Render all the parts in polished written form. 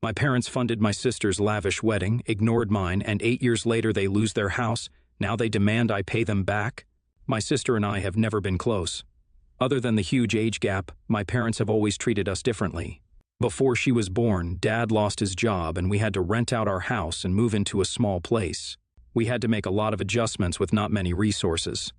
My parents funded my sister's lavish wedding, ignored mine, and 8 years later they lose their house. Now they demand I pay them back. My sister and I have never been close. Other than the huge age gap, my parents have always treated us differently. Before she was born, Dad lost his job and we had to rent out our house and move into a small place. We had to make a lot of adjustments with not many resources.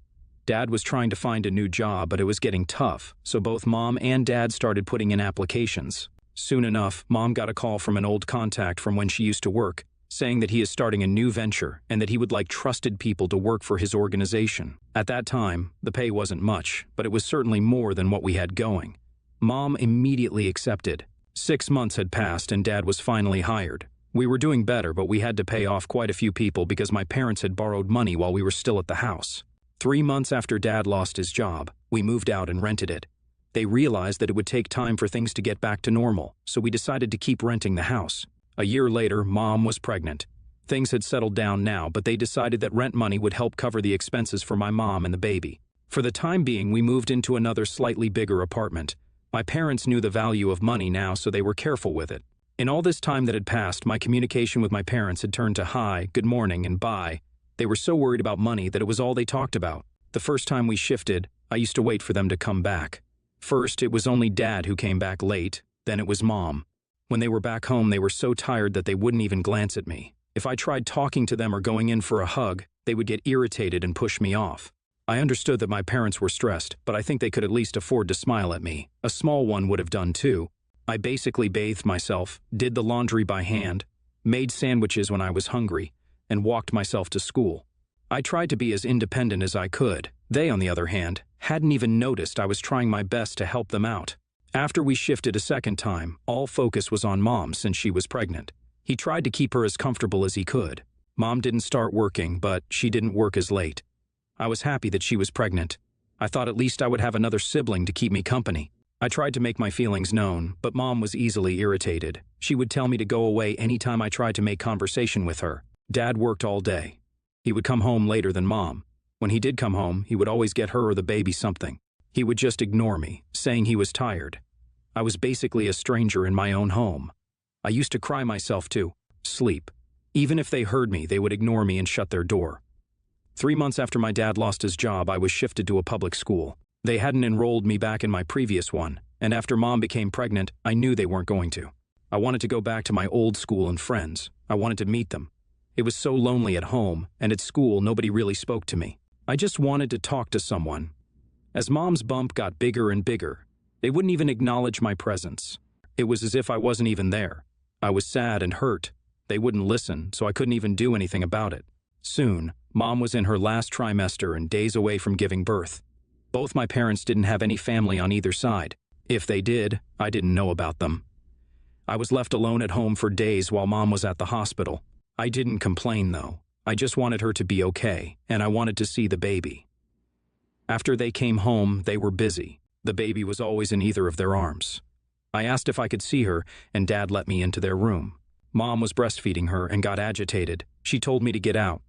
Dad was trying to find a new job, but it was getting tough, so both Mom and Dad started putting in applications. Soon enough, Mom got a call from an old contact from when she used to work, saying that he is starting a new venture and that he would like trusted people to work for his organization. At that time, the pay wasn't much, but it was certainly more than what we had going. Mom immediately accepted. 6 months had passed and Dad was finally hired. We were doing better, but we had to pay off quite a few people because my parents had borrowed money while we were still at the house. 3 months after Dad lost his job, we moved out and rented it. They realized that it would take time for things to get back to normal, so we decided to keep renting the house. A year later, Mom was pregnant. Things had settled down now, but they decided that rent money would help cover the expenses for my mom and the baby. For the time being, we moved into another slightly bigger apartment. My parents knew the value of money now, so they were careful with it. In all this time that had passed, my communication with my parents had turned to hi, good morning, and bye. They were so worried about money that it was all they talked about. The first time we shifted, I used to wait for them to come back. First, it was only Dad who came back late, then it was Mom. When they were back home, they were so tired that they wouldn't even glance at me. If I tried talking to them or going in for a hug, they would get irritated and push me off. I understood that my parents were stressed, but I think they could at least afford to smile at me. A small one would have done too. I basically bathed myself, did the laundry by hand, made sandwiches when I was hungry, and walked myself to school. I tried to be as independent as I could. They, on the other hand, hadn't even noticed I was trying my best to help them out. After we shifted a second time, all focus was on Mom since she was pregnant. He tried to keep her as comfortable as he could. Mom didn't start working, but she didn't work as late. I was happy that she was pregnant. I thought at least I would have another sibling to keep me company. I tried to make my feelings known, but Mom was easily irritated. She would tell me to go away anytime I tried to make conversation with her. Dad worked all day. He would come home later than Mom. When he did come home, he would always get her or the baby something. He would just ignore me, saying he was tired. I was basically a stranger in my own home. I used to cry myself to sleep. Even if they heard me, they would ignore me and shut their door. 3 months after my dad lost his job, I was shifted to a public school. They hadn't enrolled me back in my previous one, and after Mom became pregnant, I knew they weren't going to. I wanted to go back to my old school and friends. I wanted to meet them. It was so lonely at home, and at school nobody really spoke to me. I just wanted to talk to someone. As Mom's bump got bigger and bigger, they wouldn't even acknowledge my presence. It was as if I wasn't even there. I was sad and hurt. They wouldn't listen, so I couldn't even do anything about it. Soon, Mom was in her last trimester and days away from giving birth. Both my parents didn't have any family on either side. If they did, I didn't know about them. I was left alone at home for days while Mom was at the hospital. I didn't complain, though. I just wanted her to be okay, and I wanted to see the baby. After they came home, they were busy. The baby was always in either of their arms. I asked if I could see her, and Dad let me into their room. Mom was breastfeeding her and got agitated. She told me to get out.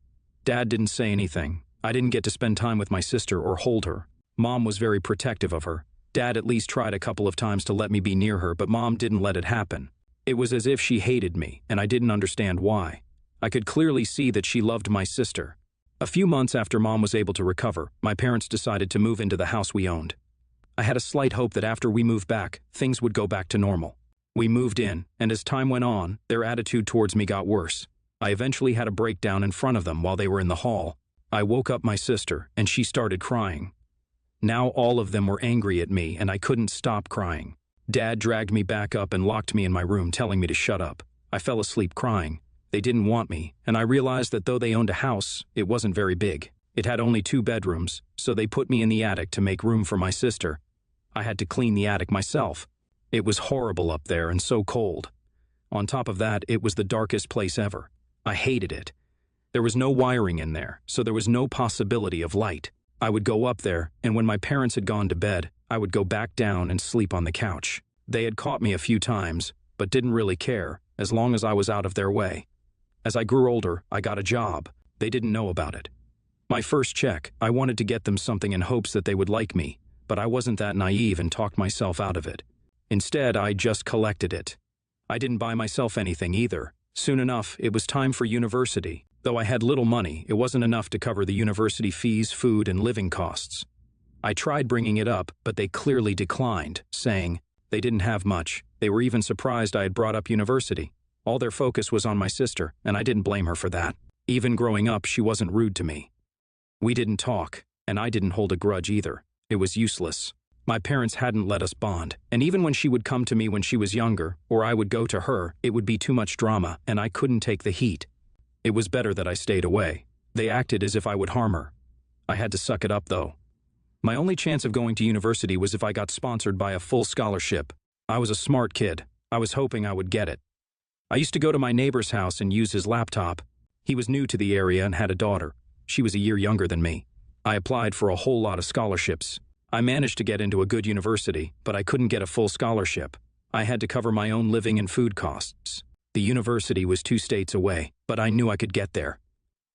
Dad didn't say anything. I didn't get to spend time with my sister or hold her. Mom was very protective of her. Dad at least tried a couple of times to let me be near her, but Mom didn't let it happen. It was as if she hated me, and I didn't understand why. I could clearly see that she loved my sister. A few months after Mom was able to recover, my parents decided to move into the house we owned. I had a slight hope that after we moved back, things would go back to normal. We moved in, and as time went on, their attitude towards me got worse. I eventually had a breakdown in front of them while they were in the hall. I woke up my sister, and she started crying. Now all of them were angry at me, and I couldn't stop crying. Dad dragged me back up and locked me in my room, telling me to shut up. I fell asleep crying. They didn't want me, and I realized that though they owned a house, it wasn't very big. It had only 2 bedrooms, so they put me in the attic to make room for my sister. I had to clean the attic myself. It was horrible up there and so cold. On top of that, it was the darkest place ever. I hated it. There was no wiring in there, so there was no possibility of light. I would go up there, and when my parents had gone to bed, I would go back down and sleep on the couch. They had caught me a few times, but didn't really care, as long as I was out of their way. As I grew older, I got a job. They didn't know about it. My first check, I wanted to get them something in hopes that they would like me, but I wasn't that naive and talked myself out of it. Instead, I just collected it. I didn't buy myself anything either. Soon enough, it was time for university. Though I had little money, it wasn't enough to cover the university fees, food, and living costs. I tried bringing it up, but they clearly declined, saying they didn't have much. They were even surprised I had brought up university. All their focus was on my sister, and I didn't blame her for that. Even growing up, she wasn't rude to me. We didn't talk, and I didn't hold a grudge either. It was useless. My parents hadn't let us bond, and even when she would come to me when she was younger, or I would go to her, it would be too much drama, and I couldn't take the heat. It was better that I stayed away. They acted as if I would harm her. I had to suck it up, though. My only chance of going to university was if I got sponsored by a full scholarship. I was a smart kid. I was hoping I would get it. I used to go to my neighbor's house and use his laptop. He was new to the area and had a daughter. She was a year younger than me. I applied for a whole lot of scholarships. I managed to get into a good university, but I couldn't get a full scholarship. I had to cover my own living and food costs. The university was 2 states away, but I knew I could get there.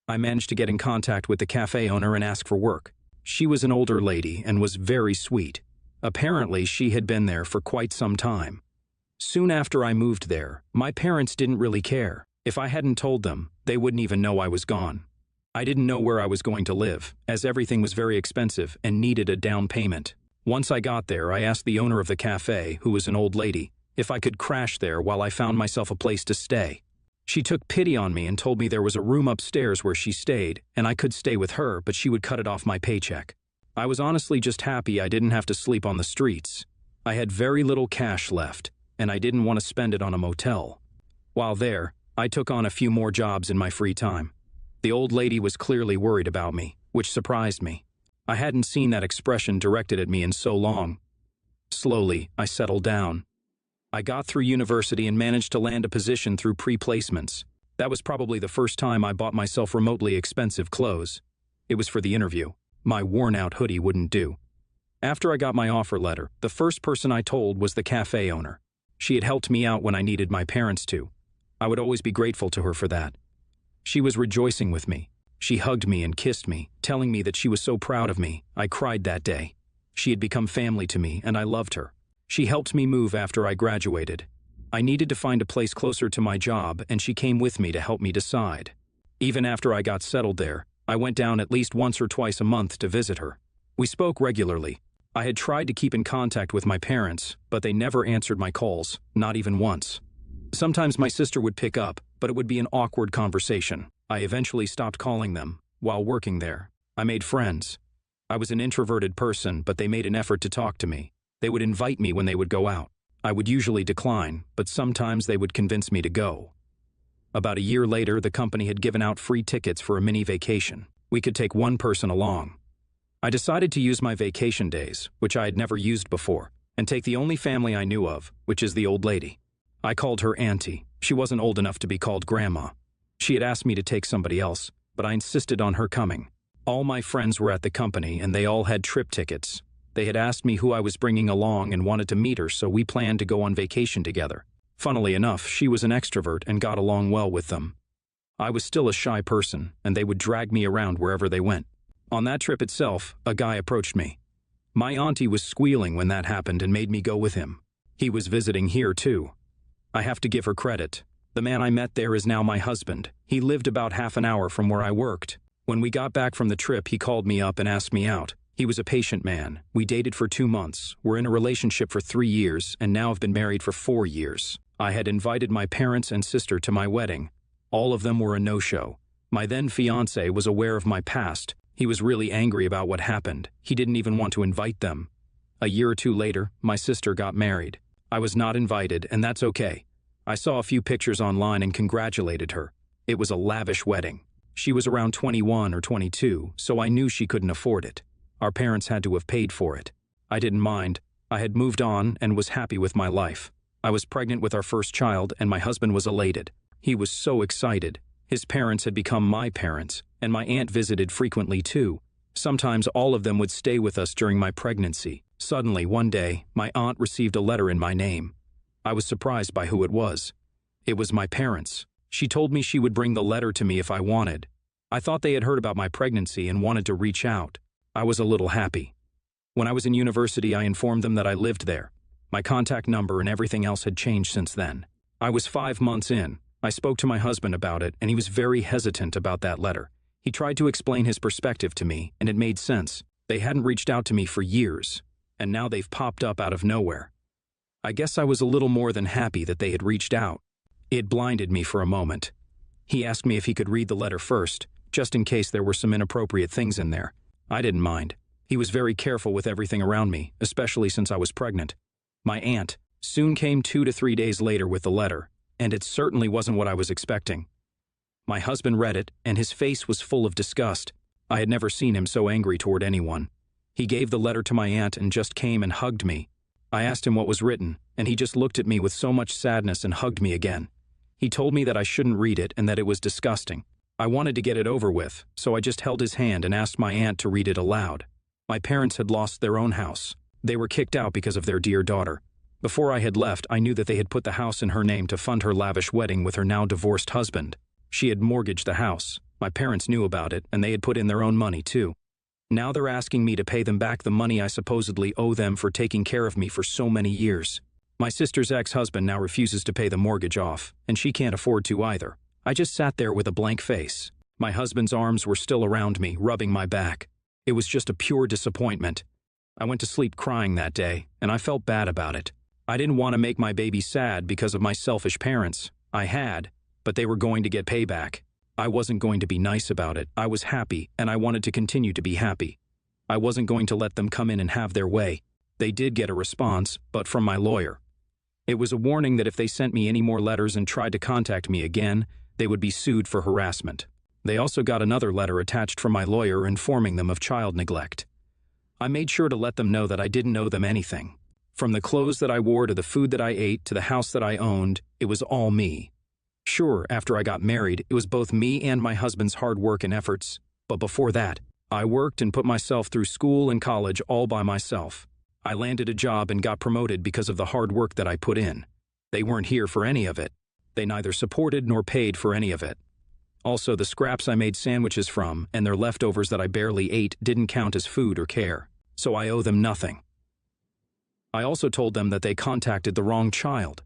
I managed to get in contact with the cafe owner and ask for work. She was an older lady and was very sweet. Apparently, she had been there for quite some time. Soon after I moved there, my parents didn't really care. If I hadn't told them, they wouldn't even know I was gone. I didn't know where I was going to live, as everything was very expensive and needed a down payment. Once I got there, I asked the owner of the cafe, who was an old lady, if I could crash there while I found myself a place to stay. She took pity on me and told me there was a room upstairs where she stayed, and I could stay with her, but she would cut it off my paycheck. I was honestly just happy I didn't have to sleep on the streets. I had very little cash left, and I didn't want to spend it on a motel. While there, I took on a few more jobs in my free time. The old lady was clearly worried about me, which surprised me. I hadn't seen that expression directed at me in so long. Slowly, I settled down. I got through university and managed to land a position through pre-placements. That was probably the first time I bought myself remotely expensive clothes. It was for the interview. My worn-out hoodie wouldn't do. After I got my offer letter, the first person I told was the cafe owner. She had helped me out when I needed my parents to. I would always be grateful to her for that. She was rejoicing with me. She hugged me and kissed me, telling me that she was so proud of me. I cried that day. She had become family to me, and I loved her. She helped me move after I graduated. I needed to find a place closer to my job, and she came with me to help me decide. Even after I got settled there, I went down at least once or twice a month to visit her. We spoke regularly. I had tried to keep in contact with my parents, but they never answered my calls, not even once. Sometimes my sister would pick up, but it would be an awkward conversation. I eventually stopped calling them. While working there, I made friends. I was an introverted person, but they made an effort to talk to me. They would invite me when they would go out. I would usually decline, but sometimes they would convince me to go. About a year later, the company had given out free tickets for a mini vacation. We could take one person along. I decided to use my vacation days, which I had never used before, and take the only family I knew of, which is the old lady. I called her Auntie. She wasn't old enough to be called Grandma. She had asked me to take somebody else, but I insisted on her coming. All my friends were at the company, and they all had trip tickets. They had asked me who I was bringing along and wanted to meet her, so we planned to go on vacation together. Funnily enough, she was an extrovert and got along well with them. I was still a shy person, and they would drag me around wherever they went. On that trip itself, a guy approached me. My auntie was squealing when that happened and made me go with him. He was visiting here too. I have to give her credit. The man I met there is now my husband. He lived about half an hour from where I worked. When we got back from the trip, he called me up and asked me out. He was a patient man. We dated for 2 months. We're in a relationship for 3 years and now have been married for 4 years. I had invited my parents and sister to my wedding. All of them were a no-show. My then fiancé was aware of my past. He was really angry about what happened. He didn't even want to invite them. A year or 2 later, my sister got married. I was not invited, and that's okay. I saw a few pictures online and congratulated her. It was a lavish wedding. She was around 21 or 22, so I knew she couldn't afford it. Our parents had to have paid for it. I didn't mind. I had moved on and was happy with my life. I was pregnant with our first child, and my husband was elated. He was so excited. His parents had become my parents, and my aunt visited frequently too. Sometimes all of them would stay with us during my pregnancy. Suddenly, one day, my aunt received a letter in my name. I was surprised by who it was. It was my parents. She told me she would bring the letter to me if I wanted. I thought they had heard about my pregnancy and wanted to reach out. I was a little happy. When I was in university, I informed them that I lived there. My contact number and everything else had changed since then. I was 5 months in. I spoke to my husband about it, and he was very hesitant about that letter. He tried to explain his perspective to me, and it made sense. They hadn't reached out to me for years, and now they've popped up out of nowhere. I guess I was a little more than happy that they had reached out. It blinded me for a moment. He asked me if he could read the letter first, just in case there were some inappropriate things in there. I didn't mind. He was very careful with everything around me, especially since I was pregnant. My aunt soon came 2 to 3 days later with the letter, and it certainly wasn't what I was expecting. My husband read it, and his face was full of disgust. I had never seen him so angry toward anyone. He gave the letter to my aunt and just came and hugged me. I asked him what was written, and he just looked at me with so much sadness and hugged me again. He told me that I shouldn't read it and that it was disgusting. I wanted to get it over with, so I just held his hand and asked my aunt to read it aloud. My parents had lost their own house. They were kicked out because of their dear daughter. Before I had left, I knew that they had put the house in her name to fund her lavish wedding with her now divorced husband. She had mortgaged the house. My parents knew about it, and they had put in their own money too. Now they're asking me to pay them back the money I supposedly owe them for taking care of me for so many years. My sister's ex-husband now refuses to pay the mortgage off, and she can't afford to either. I just sat there with a blank face. My husband's arms were still around me, rubbing my back. It was just a pure disappointment. I went to sleep crying that day, and I felt bad about it. I didn't want to make my baby sad because of my selfish parents. I had, but they were going to get payback. I wasn't going to be nice about it. I was happy, and I wanted to continue to be happy. I wasn't going to let them come in and have their way. They did get a response, but from my lawyer. It was a warning that if they sent me any more letters and tried to contact me again, they would be sued for harassment. They also got another letter attached from my lawyer informing them of child neglect. I made sure to let them know that I didn't owe them anything. From the clothes that I wore to the food that I ate to the house that I owned, it was all me. Sure, after I got married, it was both me and my husband's hard work and efforts, but before that, I worked and put myself through school and college all by myself. I landed a job and got promoted because of the hard work that I put in. They weren't here for any of it. They neither supported nor paid for any of it. Also, the scraps I made sandwiches from and their leftovers that I barely ate didn't count as food or care, so I owe them nothing. I also told them that they contacted the wrong child.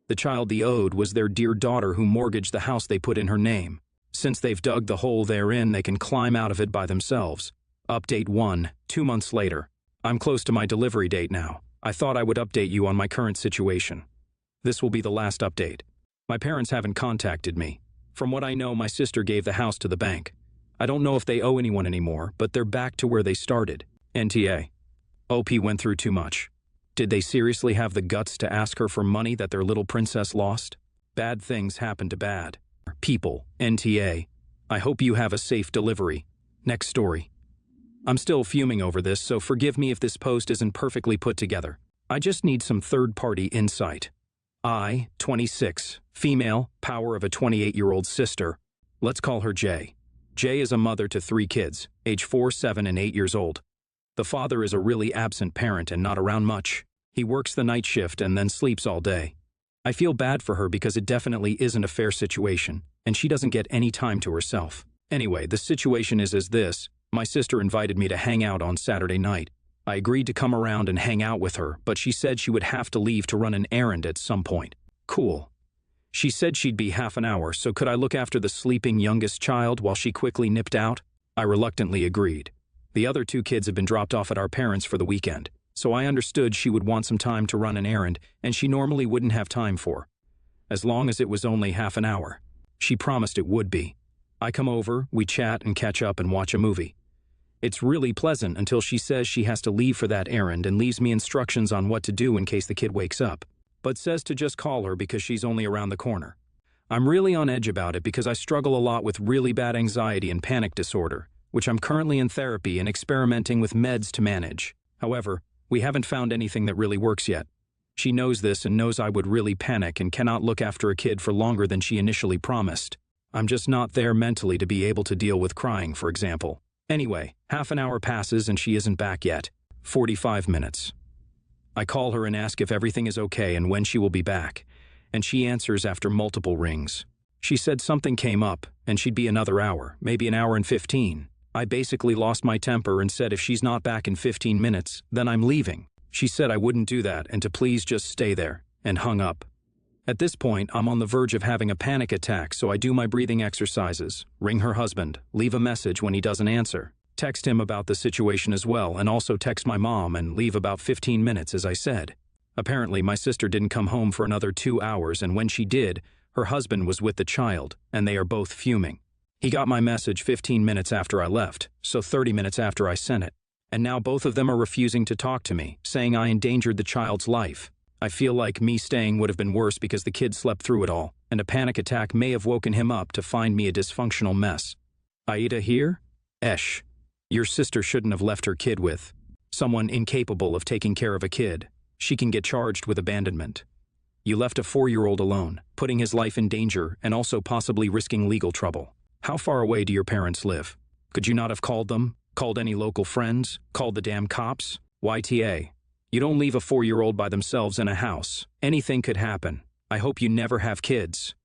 The child they owed was their dear daughter who mortgaged the house they put in her name. Since they've dug the hole they're in, they can climb out of it by themselves. Update 1, 2 months later. I'm close to my delivery date now. I thought I would update you on my current situation. This will be the last update. My parents haven't contacted me. From what I know, my sister gave the house to the bank. I don't know if they owe anyone anymore, but they're back to where they started. NTA. OP went through too much. Did they seriously have the guts to ask her for money that their little princess lost? Bad things happen to bad people. NTA. I hope you have a safe delivery. Next story. I'm still fuming over this, so forgive me if this post isn't perfectly put together. I just need some third-party insight. I, 26, female, power of a 28-year-old sister. Let's call her J. J is a mother to 3 kids, age 4, 7, and 8 years old. The father is a really absent parent and not around much. He works the night shift and then sleeps all day. I feel bad for her because it definitely isn't a fair situation, and she doesn't get any time to herself. Anyway, the situation is as this. My sister invited me to hang out on Saturday night. I agreed to come around and hang out with her, but she said she would have to leave to run an errand at some point. Cool. She said she'd be half an hour, so could I look after the sleeping youngest child while she quickly nipped out? I reluctantly agreed. The other 2 kids had been dropped off at our parents' for the weekend, so I understood she would want some time to run an errand, and she normally wouldn't have time for. As long as it was only half an hour. She promised it would be. I come over, we chat and catch up and watch a movie. It's really pleasant until she says she has to leave for that errand and leaves me instructions on what to do in case the kid wakes up, but says to just call her because she's only around the corner. I'm really on edge about it because I struggle a lot with really bad anxiety and panic disorder, which I'm currently in therapy and experimenting with meds to manage. However, we haven't found anything that really works yet. She knows this and knows I would really panic and cannot look after a kid for longer than she initially promised. I'm just not there mentally to be able to deal with crying, for example. Anyway, half an hour passes and she isn't back yet. 45 minutes. I call her and ask if everything is okay and when she will be back, and she answers after multiple rings. She said something came up and she'd be another hour, maybe an hour and 15. I basically lost my temper and said if she's not back in 15 minutes, then I'm leaving. She said I wouldn't do that and to please just stay there, and hung up. At this point, I'm on the verge of having a panic attack, so I do my breathing exercises, ring her husband, leave a message when he doesn't answer, text him about the situation as well, and also text my mom and leave about 15 minutes as I said. Apparently, my sister didn't come home for another 2 hours, and when she did, her husband was with the child, and they are both fuming. He got my message 15 minutes after I left, so 30 minutes after I sent it. And now both of them are refusing to talk to me, saying I endangered the child's life. I feel like me staying would have been worse because the kid slept through it all, and a panic attack may have woken him up to find me a dysfunctional mess. Aida here? Esh. Your sister shouldn't have left her kid with someone incapable of taking care of a kid. She can get charged with abandonment. You left a 4-year-old alone, putting his life in danger and also possibly risking legal trouble. How far away do your parents live? Could you not have called them? Called any local friends? Called the damn cops? YTA. You don't leave a 4-year-old by themselves in a house. Anything could happen. I hope you never have kids.